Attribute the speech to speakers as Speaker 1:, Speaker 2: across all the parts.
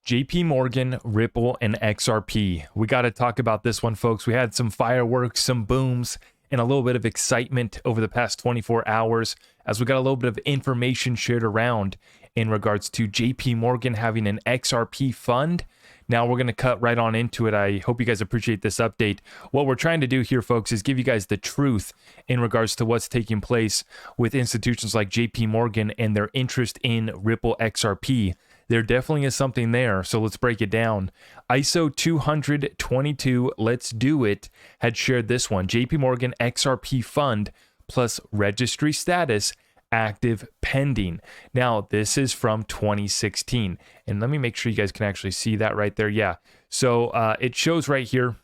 Speaker 1: JP Morgan, Ripple, and XRP. We got to talk about this one, folks. We had some fireworks, some booms, and a little bit of excitement over the past 24 hours as we got a little bit of information shared around in regards to JP Morgan having an XRP fund. Now we're going to cut right on into it. I hope you guys appreciate this update. What we're trying to do here, folks, is give you guys the truth in regards to what's taking place with institutions like JP Morgan and their interest in Ripple XRP. There definitely is something there, so let's break it down. ISO 222, let's do it, had shared this one. JP Morgan XRP fund plus registry status active pending. Now, this is from 2016. And let me make sure you guys can actually see that right there. Yeah. So it shows right here,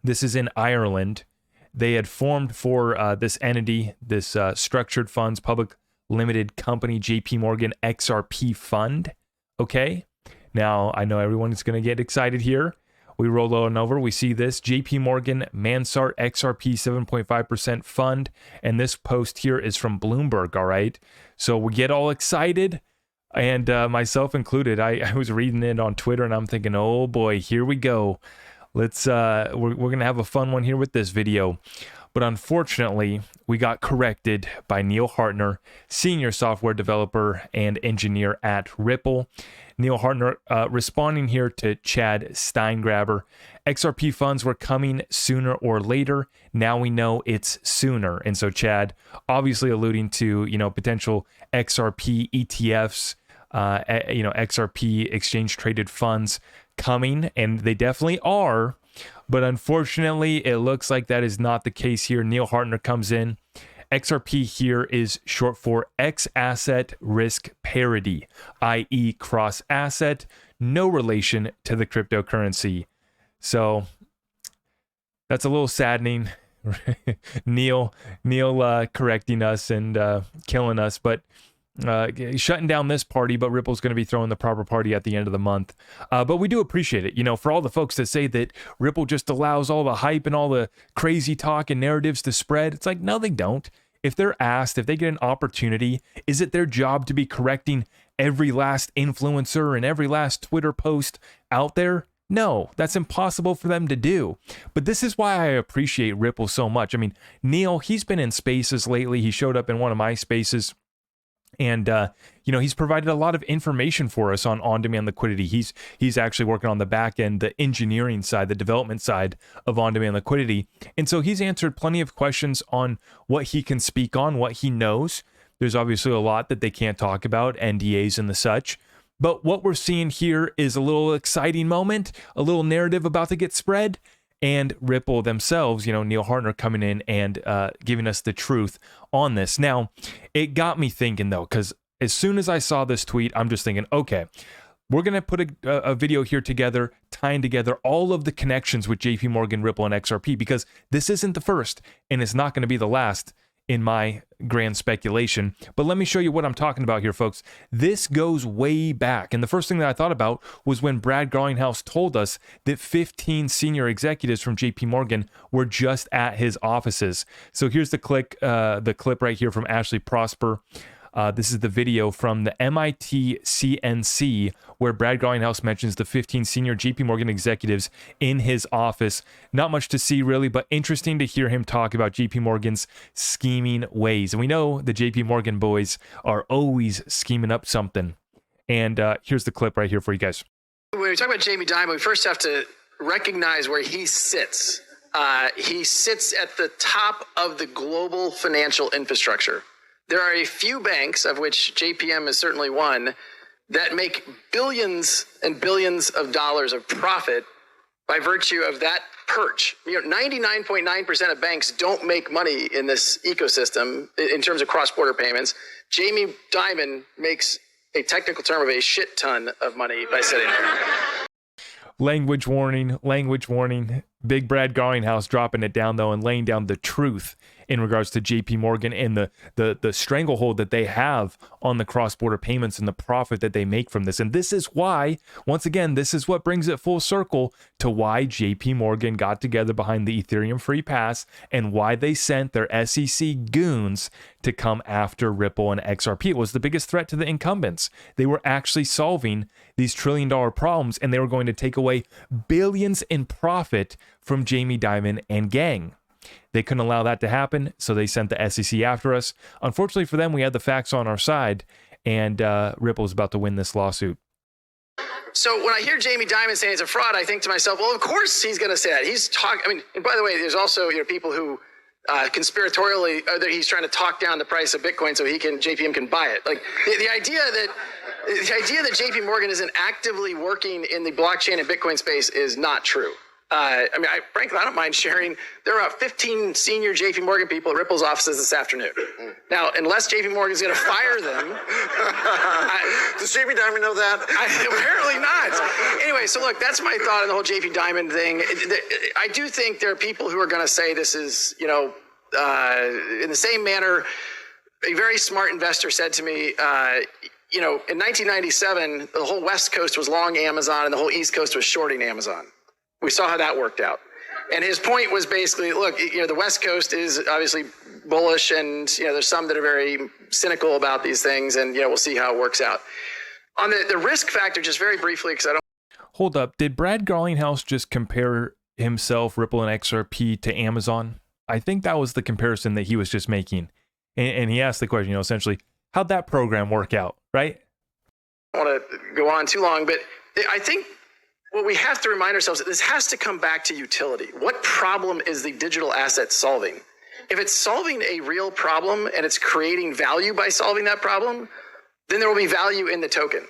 Speaker 1: this is in Ireland. They had formed for this entity, this structured funds, public limited company, JP Morgan XRP fund. Okay. Now, I know everyone's going to get excited here. We roll on over, we see this JP Morgan Mansart XRP 7.5% fund. And this post here is from Bloomberg. All right. So we get all excited, and myself included. I was reading it on Twitter and I'm thinking, oh boy, here we go. Let's we're going to have a fun one here with this video. But unfortunately, we got corrected by Neil Hartner, senior software developer and engineer at Ripple. Neil Hartner responding here to Chad Steingraber. XRP funds were coming sooner or later. Now we know it's sooner. And so Chad obviously alluding to, potential XRP ETFs, XRP exchange traded funds coming, and they definitely are. But unfortunately, it looks like that is not the case here. Neil Hartner comes in. XRP here is short for X asset risk parity, i.e. cross asset, no relation to the cryptocurrency. So that's a little saddening. Neil correcting us and killing us, but shutting down this party, but Ripple's going to be throwing the proper party at the end of the month. But we do appreciate it, for all the folks that say that Ripple just allows all the hype and all the crazy talk and narratives to spread. It's like, no, they don't. If they're asked, if they get an opportunity, is it their job to be correcting every last influencer and every last Twitter post out there? No, that's impossible for them to do. But this is why I appreciate Ripple so much. I mean, Neil, he's been in spaces lately. He showed up in one of my spaces. And, he's provided a lot of information for us on on-demand liquidity. He's actually working on the back end, the engineering side, the development side of on-demand liquidity. And so he's answered plenty of questions on what he can speak on, what he knows. There's obviously a lot that they can't talk about, NDAs and the such. But what we're seeing here is a little exciting moment, a little narrative about to get spread. And Ripple themselves, Neil Hartner coming in and giving us the truth on this. Now, it got me thinking, though, because as soon as I saw this tweet, I'm just thinking, okay, we're going to put a video here together, tying together all of the connections with JP Morgan, Ripple, and XRP, because this isn't the first, and it's not going to be the last in my grand speculation. But let me show you what I'm talking about here, folks. This goes way back. And the first thing that I thought about was when Brad Garlinghouse told us that 15 senior executives from JP Morgan were just at his offices. So here's the clip right here from Ashley Prosper. This is the video from the MIT CNC where Brad Garlinghouse mentions the 15 senior JP Morgan executives in his office. Not much to see really, but interesting to hear him talk about JP Morgan's scheming ways. And we know the JP Morgan boys are always scheming up something. And here's the clip right here for you guys.
Speaker 2: When we talk about Jamie Dimon, we first have to recognize where he sits. He sits at the top of the global financial infrastructure. There are a few banks, of which JPM is certainly one, that make billions and billions of dollars of profit by virtue of that perch. 99.9% of banks don't make money in this ecosystem in terms of cross-border payments. Jamie Dimon makes a technical term of a shit ton of money by sitting there.
Speaker 1: Language warning, language warning. Big Brad Garlinghouse dropping it down, though, and laying down the truth in regards to JP Morgan and the stranglehold that they have on the cross-border payments and the profit that they make from this. And this is why, once again, this is what brings it full circle to why JP Morgan got together behind the Ethereum free pass and why they sent their SEC goons to come after Ripple and XRP. It was the biggest threat to the incumbents. They were actually solving these trillion-dollar problems, and they were going to take away billions in profit from Jamie Dimon and gang. They couldn't allow that to happen, so they sent the SEC after us. Unfortunately for them, we had the facts on our side, and Ripple is about to win this lawsuit.
Speaker 2: So when I hear Jamie Dimon saying it's a fraud, I think to myself, well, of course he's going to say that. He's talking. I mean, and by the way, there's also people who conspiratorially, he's trying to talk down the price of Bitcoin so JPM can buy it. Like the idea that JP Morgan isn't actively working in the blockchain and Bitcoin space is not true. Frankly, I don't mind sharing. There are 15 senior JP Morgan people at Ripple's offices this afternoon. Now, unless JP Morgan's going to fire them.
Speaker 3: Does JP Dimon know that?
Speaker 2: Apparently not. Anyway, so look, that's my thought on the whole JP Dimon thing. I do think there are people who are going to say this is, in the same manner, a very smart investor said to me, in 1997, the whole West Coast was long Amazon and the whole East Coast was shorting Amazon. We saw how that worked out. And his point was basically, look, the West Coast is obviously bullish and, there's some that are very cynical about these things and, we'll see how it works out. On the risk factor, just very briefly, because I don't.
Speaker 1: Hold up. Did Brad Garlinghouse just compare himself, Ripple and XRP, to Amazon? I think that was the comparison that he was just making. And he asked the question, essentially, how'd that program work out, right?
Speaker 2: I don't want to go on too long, but I think what we have to remind ourselves that this has to come back to utility. What problem is the digital asset solving? If it's solving a real problem and it's creating value by solving that problem, then there will be value in the token.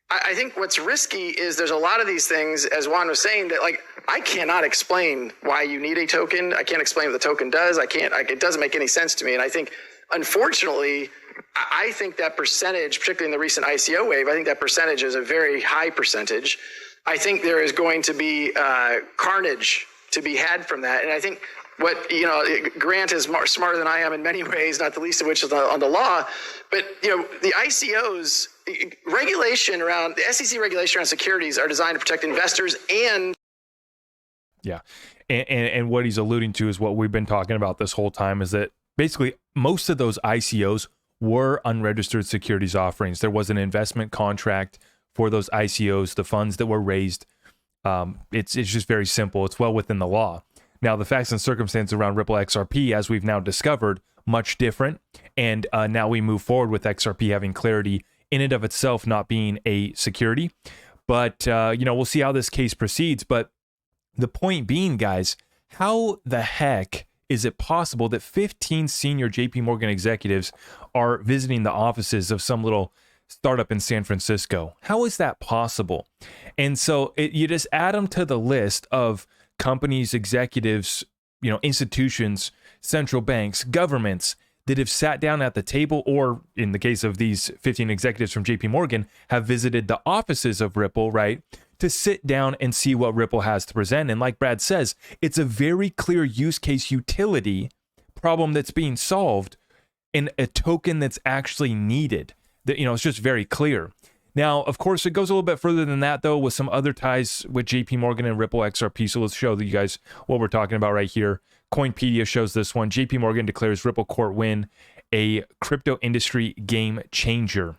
Speaker 2: I think what's risky is there's a lot of these things, as Juan was saying, that I cannot explain why you need a token. I can't explain what the token does. It doesn't make any sense to me. And I think, unfortunately, I think that percentage, particularly in the recent ICO wave, I think that percentage is a very high percentage. I think there is going to be carnage to be had from that. And I think Grant is smarter than I am in many ways, not the least of which is on the law. But, the ICOs regulation around the SEC regulation around securities are designed to protect investors and.
Speaker 1: Yeah. And what he's alluding to is what we've been talking about this whole time is that basically most of those ICOs were unregistered securities offerings. There was an investment contract for those ICOs, the funds that were raised. It's just very simple. It's well within the law. Now, the facts and circumstances around Ripple XRP, as we've now discovered, much different. And now we move forward with XRP having clarity in and of itself not being a security. But, we'll see how this case proceeds. But the point being, guys, how the heck is it possible that 15 senior JP Morgan executives are visiting the offices of some little startup in San Francisco? How is that possible? And so you just add them to the list of companies, executives, institutions, central banks, governments that have sat down at the table, or in the case of these 15 executives from JP Morgan, have visited the offices of Ripple, right, to sit down and see what Ripple has to present. And like Brad says, it's a very clear use case utility problem that's being solved in a token that's actually needed. That, it's just very clear. Now, of course, it goes a little bit further than that, though, with some other ties with JP Morgan and Ripple XRP. So let's show you guys what we're talking about right here. Coinpedia shows this one. JP Morgan declares Ripple court win a crypto industry game changer.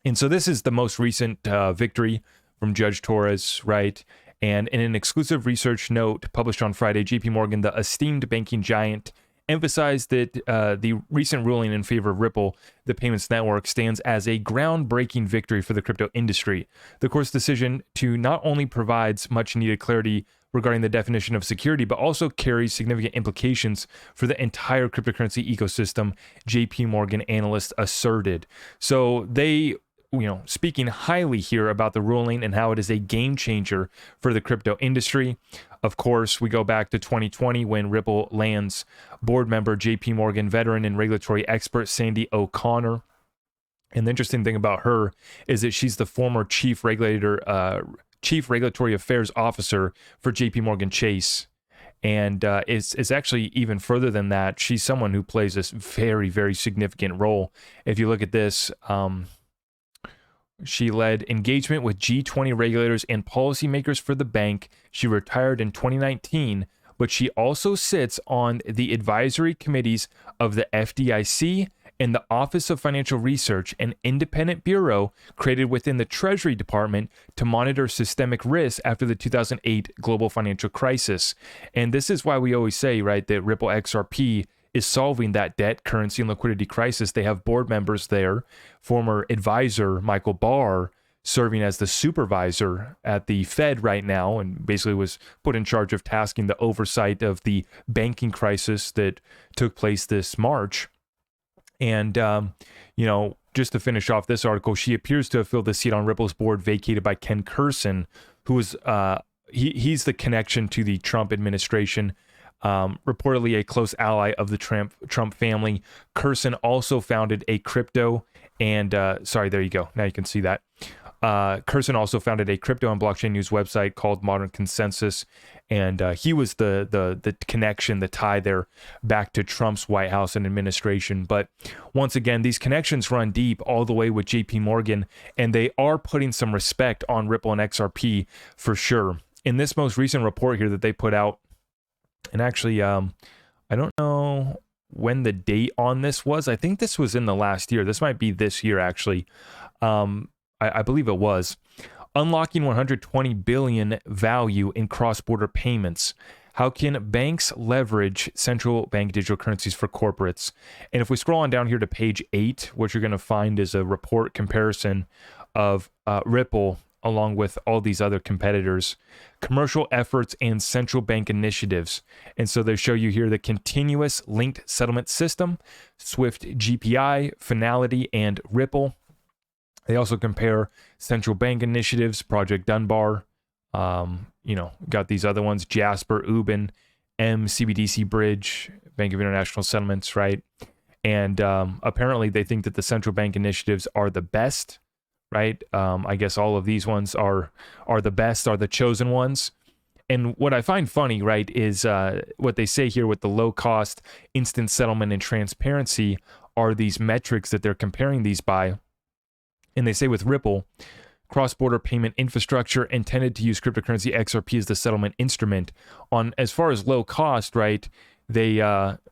Speaker 1: And so this is the most recent victory from Judge Torres, right? And in an exclusive research note published on Friday, JP Morgan, the esteemed banking giant, emphasized that the recent ruling in favor of Ripple, the payments network, stands as a groundbreaking victory for the crypto industry. The court's decision to not only provides much needed clarity regarding the definition of security, but also carries significant implications for the entire cryptocurrency ecosystem, JP Morgan analysts asserted. So they, speaking highly here about the ruling and how it is a game changer for the crypto industry. Of course, we go back to 2020 when Ripple lands board member, JP Morgan veteran and regulatory expert Sandy O'Connor. And the interesting thing about her is that she's the former chief regulator Chief Regulatory Affairs Officer for JP Morgan Chase. And it's actually even further than that. She's someone who plays this very, very significant role. If you look at this, she led engagement with G20 regulators and policymakers for the bank. She retired in 2019, but she also sits on the advisory committees of the FDIC and the Office of Financial Research, an independent bureau created within the Treasury Department to monitor systemic risks after the 2008 global financial crisis. And this is why we always say, right, that Ripple XRP is solving that debt, currency, and liquidity crisis. They have board members there, former advisor Michael Barr serving as the supervisor at the Fed right now, and basically was put in charge of tasking the oversight of the banking crisis that took place this March. And, just to finish off this article, she appears to have filled the seat on Ripple's board vacated by Ken Kurson, who is, he's the connection to the Trump administration, reportedly a close ally of the Trump family. Kurson also founded a crypto and, there you go. Now you can see that. Kurson also founded a crypto and blockchain news website called Modern Consensus, and he was the connection, the tie there back to Trump's White House and administration. But once again, these connections run deep all the way with JP Morgan, and they are putting some respect on Ripple and XRP for sure. In this most recent report here that they put out, and actually, I don't know when the date on this was. I think this was in the last year. This might be this year, actually. I believe it was. Unlocking 120 billion value in cross-border payments. How can banks leverage central bank digital currencies for corporates? And if we scroll on down here to page 8, what you're going to find is a report comparison of Ripple along with all these other competitors, commercial efforts and central bank initiatives. And so they show you here the continuous linked settlement system, Swift GPI, Finality, and Ripple. They also compare central bank initiatives, Project Dunbar, got these other ones, Jasper, Ubin, CBDC Bridge, Bank of International Settlements, right? And apparently they think that the central bank initiatives are the best, right? I guess all of these ones are the best, are the chosen ones. And what I find funny, right, is what they say here with the low cost, instant settlement, and transparency are these metrics that they're comparing these by. And they say with Ripple, cross-border payment infrastructure intended to use cryptocurrency XRP as the settlement instrument. On as far as low cost, right? They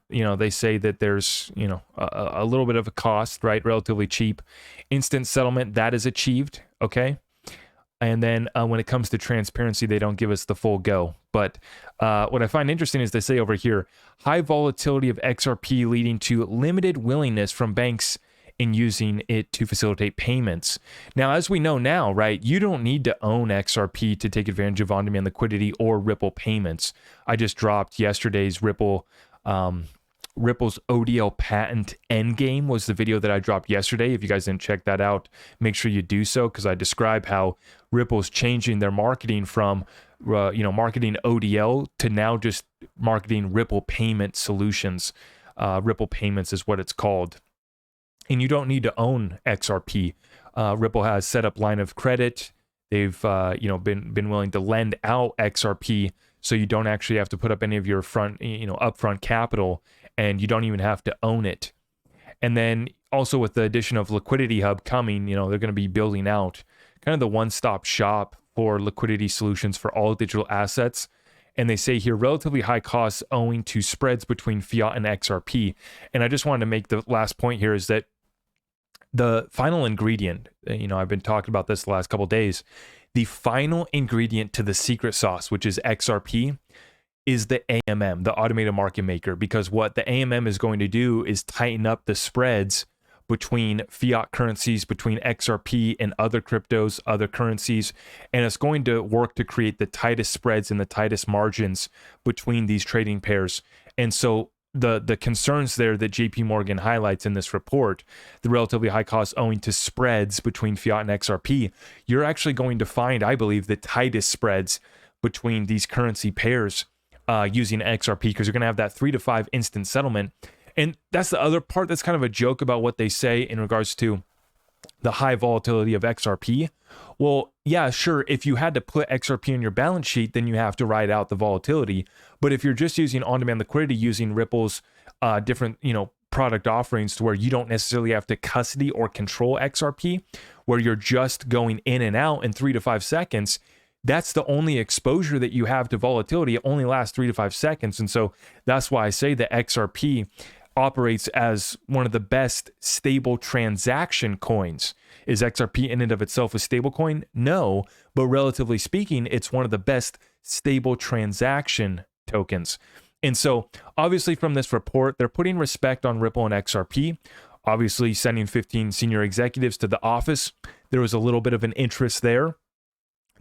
Speaker 1: they say that there's a little bit of a cost, right? Relatively cheap. Instant settlement, that is achieved, okay? And then when it comes to transparency, they don't give us the full go. But what I find interesting is they say over here, high volatility of XRP leading to limited willingness from banks in using it to facilitate payments. Now, as we know now, right, you don't need to own XRP to take advantage of on-demand liquidity or Ripple payments. I just dropped yesterday's Ripple's ODL patent endgame was the video that I dropped yesterday. If you guys didn't check that out, make sure you do so, because I describe how Ripple's changing their marketing from marketing ODL to now just marketing Ripple payment solutions. Ripple payments is what it's called. And you don't need to own XRP. Ripple has set up line of credit. They've been willing to lend out XRP, so you don't actually have to put up any of your upfront capital, and you don't even have to own it. And then also with the addition of Liquidity Hub coming, they're going to be building out kind of the one-stop shop for liquidity solutions for all digital assets. And they say here, relatively high costs owing to spreads between fiat and XRP. And I just wanted to make the last point here is that the final ingredient, I've been talking about this the last couple of days, the final ingredient to the secret sauce, which is XRP, is the AMM, the automated market maker, because what the AMM is going to do is tighten up the spreads between fiat currencies, between XRP and other cryptos, other currencies, and it's going to work to create the tightest spreads and the tightest margins between these trading pairs. And so the concerns there that JP Morgan highlights in this report, the relatively high costs owing to spreads between fiat and XRP, you're actually going to find, I believe, the tightest spreads between these currency pairs using XRP, because you're going to have that 3 to 5 instant settlement. And that's the other part that's kind of a joke about what they say in regards to the high volatility of XRP. Well, yeah, sure. If you had to put XRP on your balance sheet, then you have to ride out the volatility. But if you're just using on-demand liquidity using Ripple's different, product offerings to where you don't necessarily have to custody or control XRP, where you're just going in and out in 3 to 5 seconds, that's the only exposure that you have to volatility. It only lasts 3 to 5 seconds. And so that's why I say that XRP operates as one of the best stable transaction coins. Is XRP in and of itself a stable coin? No, but relatively speaking, it's one of the best stable transaction tokens. And so obviously from this report, they're putting respect on Ripple and XRP, obviously sending 15 senior executives to the office. There was a little bit of an interest there.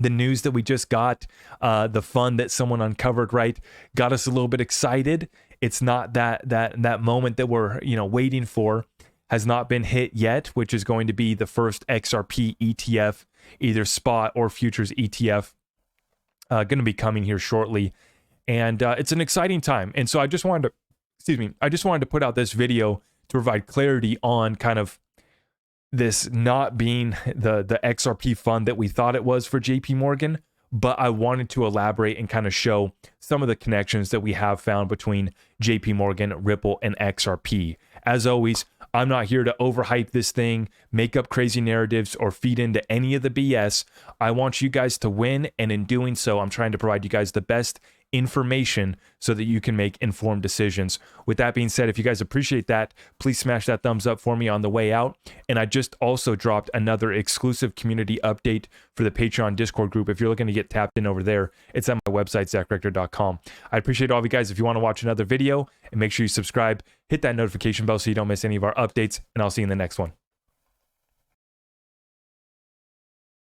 Speaker 1: The news that we just got, the fund that someone uncovered, right, got us a little bit excited. It's not that moment that we're waiting for has not been hit yet, which is going to be the first XRP ETF, either spot or futures ETF, going to be coming here shortly, and it's an exciting time. And so I just wanted to put out this video to provide clarity on kind of this not being the XRP fund that we thought it was for JP Morgan, but I wanted to elaborate and kind of show some of the connections that we have found between JP Morgan, Ripple, and XRP. As always, I'm not here to overhype this thing, make up crazy narratives, or feed into any of the BS. I want you guys to win, and in doing so, I'm trying to provide you guys the best information so that you can make informed decisions. With that being said, if you guys appreciate that, please smash that thumbs up for me on the way out. And I just also dropped another exclusive community update for the Patreon Discord group. If you're looking to get tapped in over there, it's at my website, zachrector.com. I appreciate all of you guys. If you want to watch another video, and make sure you subscribe, hit that notification bell so you don't miss any of our updates, and I'll see you in the next one.